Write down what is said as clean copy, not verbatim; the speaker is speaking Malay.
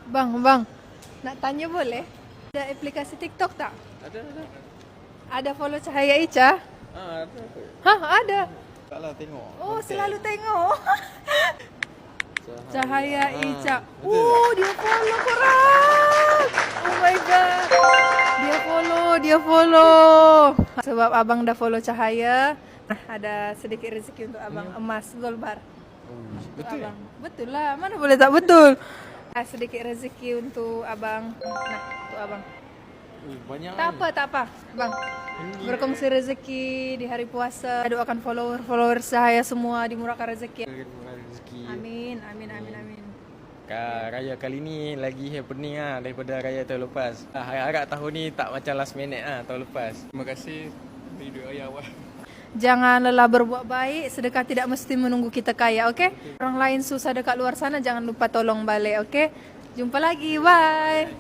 Bang, nak tanya boleh? Ada aplikasi TikTok tak? Ada. Ada follow Cahaya Ica? Ada. Hah, ada? Taklah tengok. Oh, konten. selalu tengok. Cahaya Ica. Betul Dia follow korang. Oh my god. Dia follow. Sebab abang dah follow Cahaya, ada sedikit rezeki untuk abang. Emas gold bar. Betul Abang. Betul lah. Mana boleh tak betul? Sedikit rezeki untuk abang. Nah, untuk abang. banyak. Tak apa. Bang. Berkongsi rezeki di hari puasa. Doakan follower Cahaya semua dimurahkan rezeki. Rezeki. Amin. Raya kali ni lagi happening daripada raya tahun lepas. Harap tahun ni tak macam last minute tahun lepas. Terima kasih beri duit raya awal. Jangan lelah berbuat baik, sedekah tidak mesti menunggu kita kaya, okey? Orang lain susah dekat luar sana, jangan lupa tolong balik, okey? Jumpa lagi, bye!